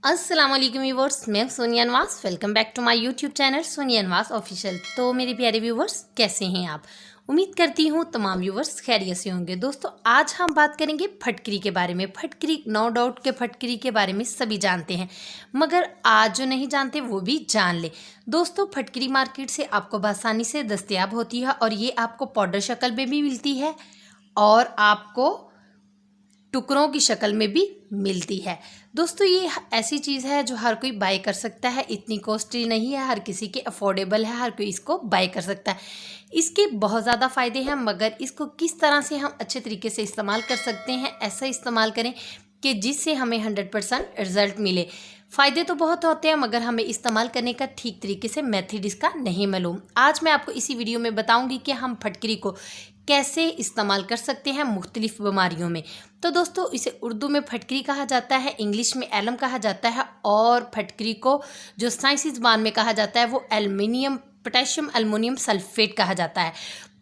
अस्सलाम वालेकुम व्यूवर्स, मैं Sonia Nawaz. Welcome back to my YouTube channel Sonia Nawaz official. तो मेरे प्यारे व्यूवर्स, कैसे हैं आप? उम्मीद करती हूँ तमाम व्यूवर्स खैरियत से होंगे। दोस्तों, आज हम बात करेंगे फटकरी के बारे में। फटकरी, नो डाउट के फटकरी के बारे में सभी जानते हैं, मगर आज जो नहीं जानते वो भी जान ले। दोस्तों, फटकरी मार्केट से आपको आसानी से दस्तयाब होती है और ये आपको पाउडर शक्ल में भी मिलती है और आपको टुकड़ों की शक्ल में भी मिलती है। दोस्तों, ये ऐसी चीज़ है जो हर कोई बाय कर सकता है, इतनी कॉस्टली नहीं है, हर किसी के अफोर्डेबल है, हर कोई इसको बाय कर सकता है। इसके बहुत ज़्यादा फ़ायदे हैं, मगर इसको किस तरह से हम अच्छे तरीके से इस्तेमाल कर सकते हैं, ऐसा इस्तेमाल करें कि जिससे हमें 100% रिज़ल्ट मिले। फ़ायदे तो बहुत होते हैं, मगर हमें इस्तेमाल करने का ठीक तरीके से मेथड इसका नहीं मालूम। आज मैं आपको इसी वीडियो में बताऊंगी कि हम फटकरी को कैसे इस्तेमाल कर सकते हैं मुख्तलिफ बीमारियों में। तो दोस्तों, इसे उर्दू में फटकरी कहा जाता है, इंग्लिश में एलम कहा जाता है, और फटकरी को जो साइंसी ज़बान में कहा जाता है वो एल्युमिनियम पोटेशियम एल्युमिनियम सल्फेट कहा जाता है।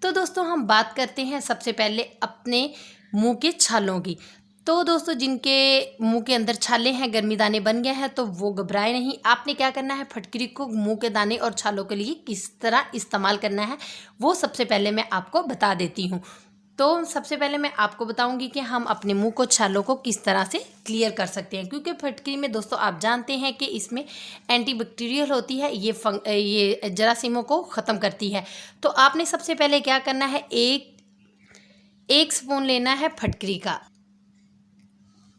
तो दोस्तों, हम बात करते हैं सबसे पहले अपने मुंह के छालों की। तो दोस्तों, जिनके मुंह के अंदर छाले हैं, गर्मी दाने बन गए हैं, तो वो घबराए नहीं। आपने क्या करना है, फटकरी को मुंह के दाने और छालों के लिए किस तरह इस्तेमाल करना है वो सबसे पहले मैं आपको बता देती हूँ। तो सबसे पहले मैं आपको बताऊंगी कि हम अपने मुंह को, छालों को किस तरह से क्लियर कर सकते हैं, क्योंकि फटकरी में दोस्तों आप जानते हैं कि इसमें एंटीबैक्टीरियल होती है, ये जरासीमों को ख़त्म करती है। तो आपने सबसे पहले क्या करना है, एक स्पून लेना है फटकरी का।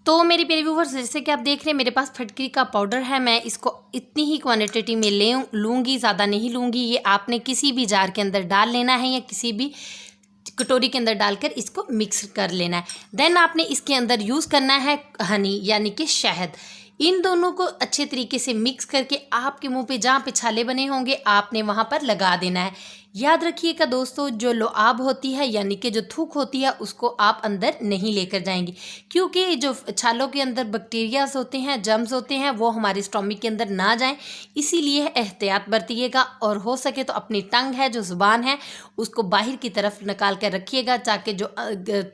तो मेरे प्यारे व्यूवर्स, जैसे कि आप देख रहे हैं मेरे पास फटकरी का पाउडर है। मैं इसको इतनी ही क्वांटिटी में लूँगी, ज़्यादा नहीं लूँगी। ये आपने किसी भी जार के अंदर डाल लेना है या किसी भी कटोरी के अंदर डालकर इसको मिक्स कर लेना है। देन आपने इसके अंदर यूज़ करना है हनी, यानी कि शहद। इन दोनों को अच्छे तरीके से मिक्स करके आपके मुंह पे जहाँ पे छाले बने होंगे आपने वहाँ पर लगा देना है। याद रखिएगा दोस्तों, जो लुआब होती है यानी कि जो थूक होती है उसको आप अंदर नहीं लेकर जाएंगे, क्योंकि जो छालों के अंदर बैक्टीरियाज होते हैं, जर्म्स होते हैं, वो हमारे स्टोमक के अंदर ना जाएं। इसीलिए एहतियात बरतिएगा और हो सके तो अपनी टंग है, जो ज़ुबान है, उसको बाहर की तरफ निकाल कर रखिएगा, ताकि जो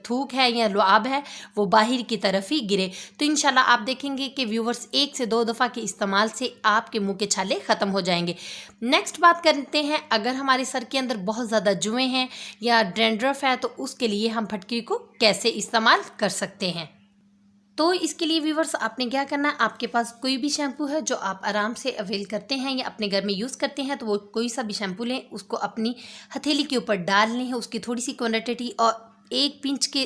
थूक है या लुआब है वो बाहर की तरफ ही गिरे। तो इंशाल्लाह आप देखेंगे कि व्यूवर्स 1 से 2 दफ़ा के इस्तेमाल से आपके मुँह के छाले ख़त्म हो जाएंगे। नेक्स्ट बात करते हैं, अगर हमारे सर के अंदर बहुत ज़्यादा जुएँ हैं या डैंड्रफ है तो उसके लिए हम फटकरी को कैसे इस्तेमाल कर सकते हैं। तो इसके लिए व्यूवर्स आपने क्या करना है, आपके पास कोई भी शैम्पू है जो आप आराम से अवेल करते हैं या अपने घर में यूज़ करते हैं, तो वो कोई सा भी शैम्पू लें, उसको अपनी हथेली के ऊपर डाल लें। उसकी थोड़ी सी क्वांटिटी और 1 पिंच के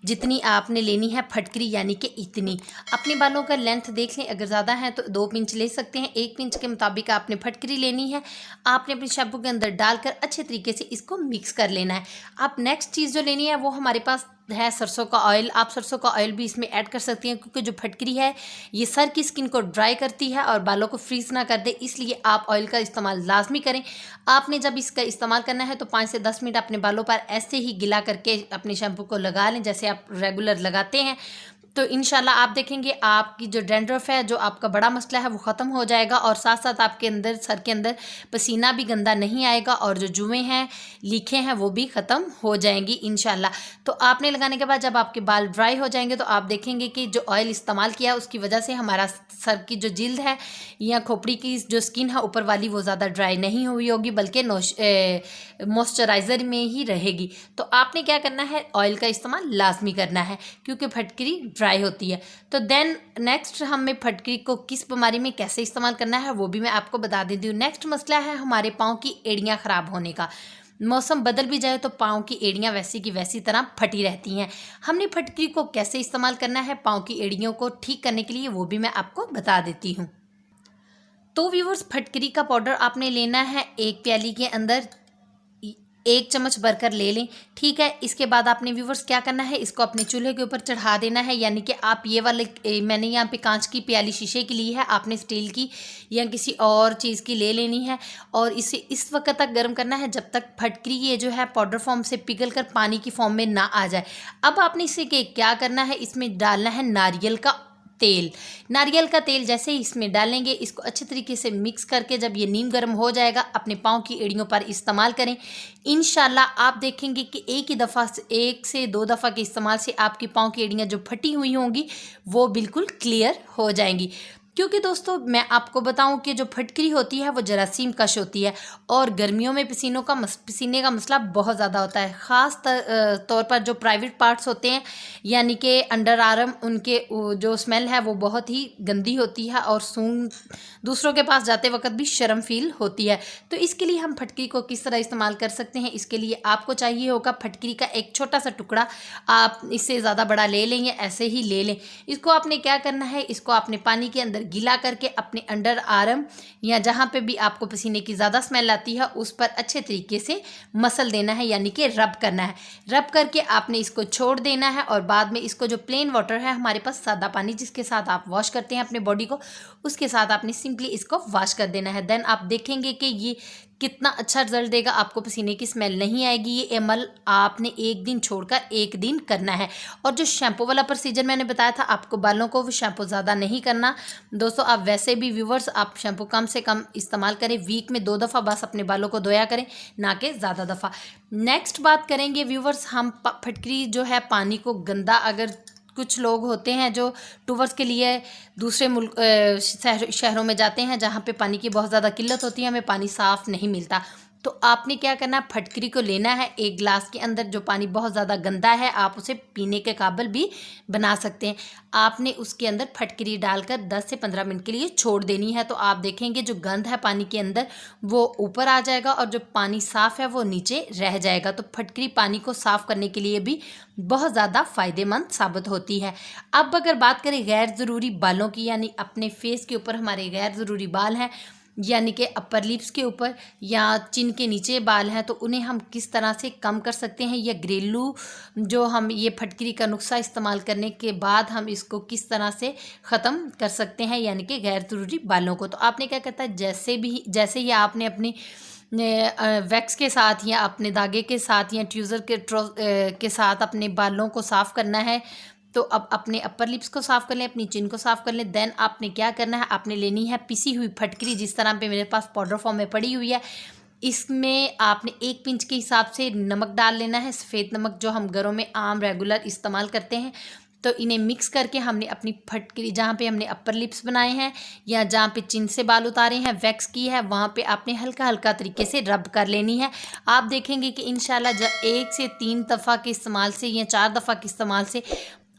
जितनी आपने लेनी है फटकरी, यानी कि इतनी। अपने बालों का लेंथ देख लें, अगर ज़्यादा है तो 2 पिंच ले सकते हैं। 1 पिंच के मुताबिक आपने फटकरी लेनी है। आपने अपने शैम्पू के अंदर डालकर अच्छे तरीके से इसको मिक्स कर लेना है। अब नेक्स्ट चीज़ जो लेनी है वो हमारे पास है सरसों का ऑयल। आप सरसों का ऑयल भी इसमें ऐड कर सकती हैं, क्योंकि जो फटकरी है ये सर की स्किन को ड्राई करती है और बालों को फ्रीज ना कर दे, इसलिए आप ऑयल का इस्तेमाल लाजमी करें। आपने जब इसका इस्तेमाल करना है तो 5 से 10 मिनट अपने बालों पर ऐसे ही गिला करके अपने शैम्पू को लगा लें, जैसे आप रेगुलर लगाते हैं। तो इंशाल्लाह आप देखेंगे आपकी जो डैंड्रफ है, जो आपका बड़ा मसला है, वो ख़त्म हो जाएगा, और साथ साथ आपके अंदर, सर के अंदर पसीना भी गंदा नहीं आएगा, और जो जुएँ हैं, लीखें हैं, वो भी ख़त्म हो जाएंगी इंशाल्लाह। तो आपने लगाने के बाद जब आपके बाल ड्राई हो जाएंगे तो आप देखेंगे कि जो ऑयल इस्तेमाल किया उसकी वजह से हमारा सर की जो जिल्द है या खोपड़ी की जो स्किन है ऊपर वाली, वो ज़्यादा ड्राई नहीं हुई होगी, बल्कि मॉइस्चराइज़र में ही रहेगी। तो आपने क्या करना है, ऑयल का इस्तेमाल लाजमी करना है, क्योंकि फटकरी ड्राई होती है। तो देन नेक्स्ट हमें फटकरी को किस बीमारी में कैसे इस्तेमाल करना है वो भी मैं आपको बता देती हूँ। नेक्स्ट मसला है हमारे पाँव की एड़ियाँ ख़राब होने का। मौसम बदल भी जाए तो पाँव की एड़ियाँ वैसी की वैसी तरह फटी रहती हैं। हमने फटकरी को कैसे इस्तेमाल करना है पाँव की एड़ियों को ठीक करने के लिए, वो भी मैं आपको बता देती हूँ। तो व्यूवर्स, फटकरी का पाउडर आपने लेना है 1 प्याली के अंदर 1 चम्मच भरकर ले लें, ठीक है। इसके बाद आपने व्यूवर्स क्या करना है, इसको अपने चूल्हे के ऊपर चढ़ा देना है, यानी कि आप ये वाले मैंने यहाँ पे कांच की प्याली शीशे की ली है, आपने स्टील की या किसी और चीज़ की ले लेनी है, और इसे इस वक्त तक गर्म करना है जब तक फटकरी ये जो है पाउडर फॉर्म से पिघल कर पानी की फॉर्म में ना आ जाए। अब आपने इसे क्या करना है, इसमें डालना है नारियल का तेल। नारियल का तेल जैसे ही इसमें डालेंगे, इसको अच्छे तरीके से मिक्स करके जब ये नीम गर्म हो जाएगा, अपने पाँव की एड़ियों पर इस्तेमाल करें। इंशाल्लाह आप देखेंगे कि एक ही दफ़ा से 1 से 2 दफ़ा के इस्तेमाल से आपकी पाँव की एड़ियाँ जो फटी हुई होंगी वो बिल्कुल क्लियर हो जाएंगी। क्योंकि दोस्तों मैं आपको बताऊं कि जो फटकरी होती है वो जरासीम कश होती है और गर्मियों में पसीने का मसला बहुत ज़्यादा होता है। ख़ास तौर पर जो प्राइवेट पार्ट्स होते हैं यानी कि अंडर आर्म, उनके जो स्मेल है वो बहुत ही गंदी होती है और सूंघ दूसरों के पास जाते वक्त भी शर्म फील होती है। तो इसके लिए हम फटकरी को किस तरह इस्तेमाल कर सकते हैं, इसके लिए आपको चाहिए होगा फटकरी का एक छोटा सा टुकड़ा। आप इससे ज़्यादा बड़ा ले लेंगे, ऐसे ही ले लें। इसको आपने क्या करना है, इसको आपने पानी के अंदर गीला करके अपने अंडर आर्म या जहाँ पे भी आपको पसीने की ज़्यादा स्मेल आती है उस पर अच्छे तरीके से मसल देना है, यानी कि रब करना है। रब करके आपने इसको छोड़ देना है और बाद में इसको जो प्लेन वाटर है हमारे पास सादा पानी जिसके साथ आप वॉश करते हैं अपने बॉडी को, उसके साथ आपने सिंपली इसको वॉश कर देना है। देन आप देखेंगे कि ये कितना अच्छा रिजल्ट देगा, आपको पसीने की स्मेल नहीं आएगी। ये अमल आपने एक दिन छोड़कर एक दिन करना है। और जो शैम्पू वाला प्रोसीजर मैंने बताया था आपको, बालों को वो शैम्पू ज़्यादा नहीं करना दोस्तों। आप वैसे भी व्यूवर्स आप शैम्पू कम से कम इस्तेमाल करें, वीक में 2 दफ़ा बस अपने बालों को धोया करें, ना कि ज़्यादा दफ़ा। नेक्स्ट बात करेंगे व्यूवर्स, हम फटकरी जो है पानी को गंदा, अगर कुछ लोग होते हैं जो टूवर्स के लिए दूसरे मुल्क शहरों में जाते हैं जहाँ पे पानी की बहुत ज़्यादा किल्लत होती है, हमें पानी साफ़ नहीं मिलता, तो आपने क्या करना है, फटकरी को लेना है एक गिलास के अंदर। जो पानी बहुत ज़्यादा गंदा है आप उसे पीने के काबिल भी बना सकते हैं। आपने उसके अंदर फटकरी डालकर 10 से 15 मिनट के लिए छोड़ देनी है। तो आप देखेंगे जो गंद है पानी के अंदर वो ऊपर आ जाएगा और जो पानी साफ़ है वो नीचे रह जाएगा। तो फटकरी पानी को साफ़ करने के लिए भी बहुत ज़्यादा फ़ायदेमंद साबित होती है। अब अगर बात करें गैर ज़रूरी बालों की, यानी अपने फेस के ऊपर हमारे गैर ज़रूरी बाल हैं, यानी कि अपर लिप्स के ऊपर या चिन के नीचे बाल हैं, तो उन्हें हम किस तरह से कम कर सकते हैं, या घरेलू जो हम ये फटकरी का नुस्खा इस्तेमाल करने के बाद हम इसको किस तरह से ख़त्म कर सकते हैं, यानी कि गैर ज़रूरी बालों को। तो आपने क्या करता है, जैसे ही आपने अपनी वैक्स के साथ या अपने धागे के साथ या ट्यूज़र के साथ अपने बालों को साफ़ करना है, तो अब अपने अपर लिप्स को साफ़ कर लें, अपनी चिन को साफ़ कर लें। देन आपने क्या करना है, आपने लेनी है पिसी हुई फटकरी, जिस तरह पे मेरे पास पाउडर फॉर्म में पड़ी हुई है। इसमें आपने 1 पिंच के हिसाब से नमक डाल लेना है, सफ़ेद नमक जो हम घरों में आम रेगुलर इस्तेमाल करते हैं। तो इन्हें मिक्स करके हमने अपनी फटकरी, जहाँ पे हमने अपर लिप्स बनाए हैं या जहाँ पे चिन से बाल उतारे हैं, वैक्स की है, वहाँ पे आपने हल्का हल्का तरीके से रब कर लेनी है। आप देखेंगे कि इंशाल्लाह 1 से 3 दफ़ा के इस्तेमाल से या 4 दफ़ा के इस्तेमाल से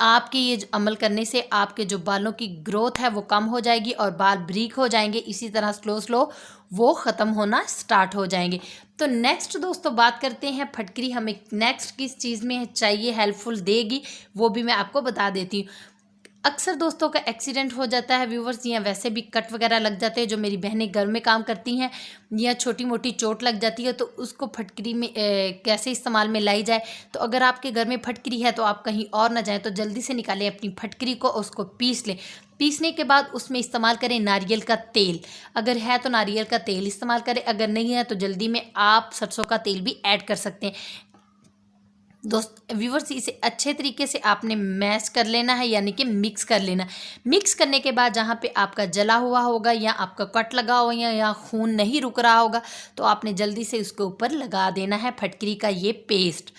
आपके ये अमल करने से आपके जो बालों की ग्रोथ है वो कम हो जाएगी और बाल ब्रीक हो जाएंगे। इसी तरह स्लो स्लो वो ख़त्म होना स्टार्ट हो जाएंगे। तो नेक्स्ट दोस्तों बात करते हैं, फटकरी हमें नेक्स्ट किस चीज़ में चाहिए, हेल्पफुल देगी, वो भी मैं आपको बता देती हूँ। अक्सर दोस्तों का एक्सीडेंट हो जाता है व्यूवर्स, या वैसे भी कट वगैरह लग जाते हैं, जो मेरी बहनें घर में काम करती हैं, या छोटी मोटी चोट लग जाती है, तो उसको फटकरी में कैसे इस्तेमाल में लाई जाए। तो अगर आपके घर में फटकरी है तो आप कहीं और ना जाएं, तो जल्दी से निकालें अपनी फटकरी को, उसको पीस लें। पीसने के बाद उसमें इस्तेमाल करें नारियल का तेल, अगर है तो नारियल का तेल इस्तेमाल करें, अगर नहीं है तो जल्दी में आप सरसों का तेल भी ऐड कर सकते हैं। व्यूवर्स इसे अच्छे तरीके से आपने मैश कर लेना है, यानी कि मिक्स कर लेना। मिक्स करने के बाद जहाँ पे आपका जला हुआ होगा या आपका कट लगा हुआ या खून नहीं रुक रहा होगा, तो आपने जल्दी से उसके ऊपर लगा देना है फटकरी का ये पेस्ट।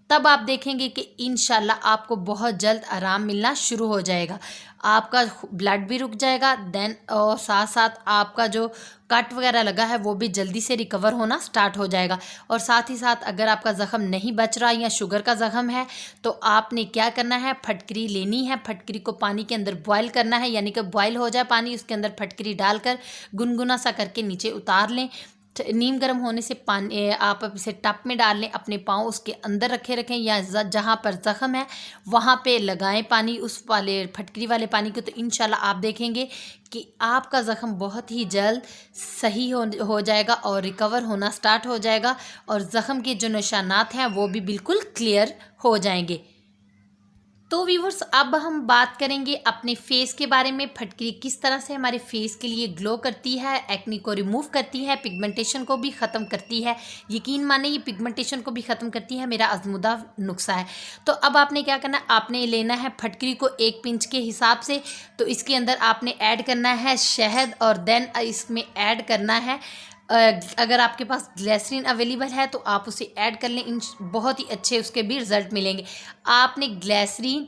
तब आप देखेंगे कि इंशाल्लाह आपको बहुत जल्द आराम मिलना शुरू हो जाएगा, आपका ब्लड भी रुक जाएगा। देन और साथ साथ आपका जो कट वगैरह लगा है वो भी जल्दी से रिकवर होना स्टार्ट हो जाएगा। और साथ ही साथ अगर आपका ज़ख़म नहीं बच रहा या शुगर का ज़ख़म है, तो आपने क्या करना है, फटकरी लेनी है, फटकरी को पानी के अंदर बॉयल करना है, यानी कि बॉयल हो जाए पानी, उसके अंदर फटकरी डालकर गुनगुना सा करके नीचे उतार लें। नीम गर्म होने से पानी आप इसे टप में डाल लें, अपने पाँव उसके अंदर रखें या जहाँ पर ज़ख़म है वहाँ पे लगाएं पानी, उस वाले फटकरी वाले पानी को। तो इंशाल्लाह आप देखेंगे कि आपका ज़ख़म बहुत ही जल्द सही हो जाएगा और रिकवर होना स्टार्ट हो जाएगा, और ज़ख़म के जो निशानात हैं वो भी बिल्कुल क्लियर हो जाएंगे। तो व्यूवर्स अब हम बात करेंगे अपने फेस के बारे में, फटकरी किस तरह से हमारे फेस के लिए ग्लो करती है, एक्ने को रिमूव करती है, पिगमेंटेशन को भी ख़त्म करती है। यकीन माने ये पिगमेंटेशन को भी ख़त्म करती है, मेरा आजमूदा नुस्खा है। तो अब आपने क्या करना है, आपने लेना है फटकरी को 1 पिंच के हिसाब से, तो इसके अंदर आपने ऐड करना है शहद, और देन इसमें ऐड करना है अगर आपके पास ग्लिसरीन अवेलेबल है तो आप उसे ऐड कर लें, बहुत ही अच्छे उसके भी रिज़ल्ट मिलेंगे। आपने ग्लिसरीन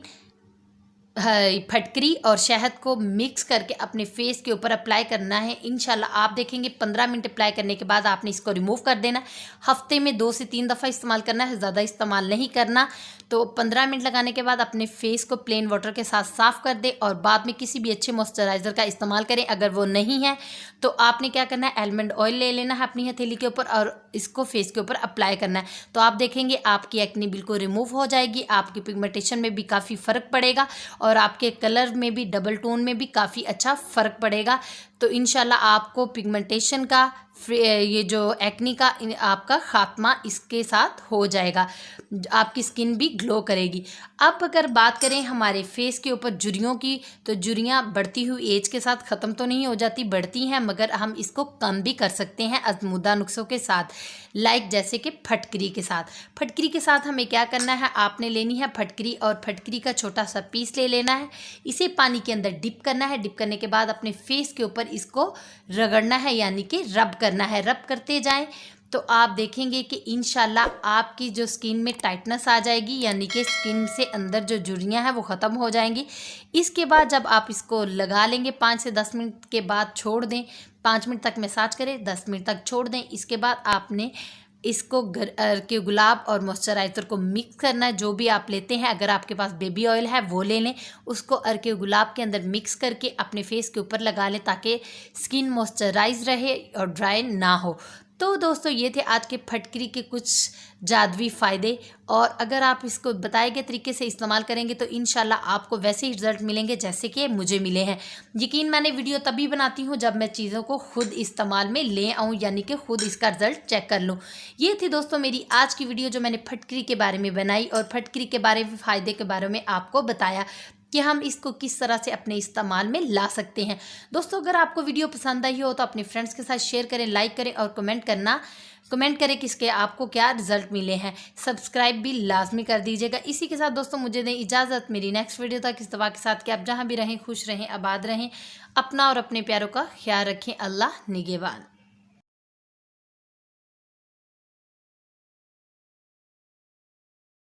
फटकरी और शहद को मिक्स करके अपने फेस के ऊपर अप्लाई करना है। इंशाल्लाह आप देखेंगे 15 मिनट अप्लाई करने के बाद आपने इसको रिमूव कर देना। हफ्ते में 2 से 3 दफ़ा इस्तेमाल करना है, ज़्यादा इस्तेमाल नहीं करना। तो 15 मिनट लगाने के बाद अपने फेस को प्लेन वाटर के साथ साफ़ कर दे और बाद में किसी भी अच्छे मॉइस्चराइज़र का इस्तेमाल करें। अगर वो नहीं है तो आपने क्या करना है, आलमंड ऑयल ले लेना है अपनी हथेली के ऊपर और इसको फेस के ऊपर अप्लाई करना है। तो आप देखेंगे आपकी एक्ने बिल्कुल रिमूव हो जाएगी, आपकी पिगमेंटेशन में भी काफ़ी फ़र्क पड़ेगा और आपके कलर में भी, डबल टोन में भी काफ़ी अच्छा फ़र्क पड़ेगा। तो इंशाल्लाह आपको पिगमेंटेशन का, ये जो एक्नी का, आपका ख़ात्मा इसके साथ हो जाएगा, आपकी स्किन भी ग्लो करेगी। अब अगर बात करें हमारे फेस के ऊपर झुर्रियों की, तो झुर्रियाँ बढ़ती हुई एज के साथ ख़त्म तो नहीं हो जाती, बढ़ती हैं, मगर हम इसको कम भी कर सकते हैं आज़मूदा नुस्ख़ों के साथ, लाइक जैसे कि फटकरी के साथ। फटकरी के साथ हमें क्या करना है, आपने लेनी है फटकरी और फटकरी का छोटा सा पीस ले लेना है। इसे पानी के अंदर डिप करना है। डिप करने के बाद अपने फेस के ऊपर इसको रगड़ना है, यानी कि रब करना है। रब करते जाएं तो आप देखेंगे कि इंशाल्लाह आपकी जो स्किन में टाइटनेस आ जाएगी, यानी कि स्किन से अंदर जो झुर्रियाँ हैं वो ख़त्म हो जाएंगी। इसके बाद जब आप इसको लगा लेंगे 5 से 10 मिनट के बाद छोड़ दें, 5 मिनट तक मसाज करें, 10 मिनट तक छोड़ दें। इसके बाद आपने इसको के गुलाब और मॉइस्चराइज़र को मिक्स करना है, जो भी आप लेते हैं। अगर आपके पास बेबी ऑयल है वो ले लें, उसको के गुलाब के अंदर मिक्स करके अपने फेस के ऊपर लगा लें ताकि स्किन मॉइस्चराइज रहे और ड्राई ना हो। तो दोस्तों ये थे आज के फटकरी के कुछ जादुई फ़ायदे, और अगर आप इसको बताए गए तरीके से इस्तेमाल करेंगे तो इंशाल्लाह आपको वैसे ही रिज़ल्ट मिलेंगे जैसे कि मुझे मिले हैं। यकीन मैंने वीडियो तभी बनाती हूँ जब मैं चीज़ों को खुद इस्तेमाल में ले आऊँ, यानी कि खुद इसका रिज़ल्ट चेक कर लूँ। ये थी दोस्तों मेरी आज की वीडियो जो मैंने फटकरी के बारे में बनाई और फटकरी के बारे में, फ़ायदे के बारे में आपको बताया कि हम इसको किस तरह से अपने इस्तेमाल में ला सकते हैं। दोस्तों अगर आपको वीडियो पसंद आई हो तो अपने फ्रेंड्स के साथ शेयर करें, लाइक करें और कमेंट करें कि इसके आपको क्या रिजल्ट मिले हैं। सब्सक्राइब भी लाजमी कर दीजिएगा। इसी के साथ दोस्तों मुझे दें इजाज़त, मेरी नेक्स्ट वीडियो तक इस दवा के साथ कि आप जहाँ भी रहें खुश रहें, आबाद रहें, अपना और अपने प्यारों का ख्याल रखें। अल्लाह निगहबान।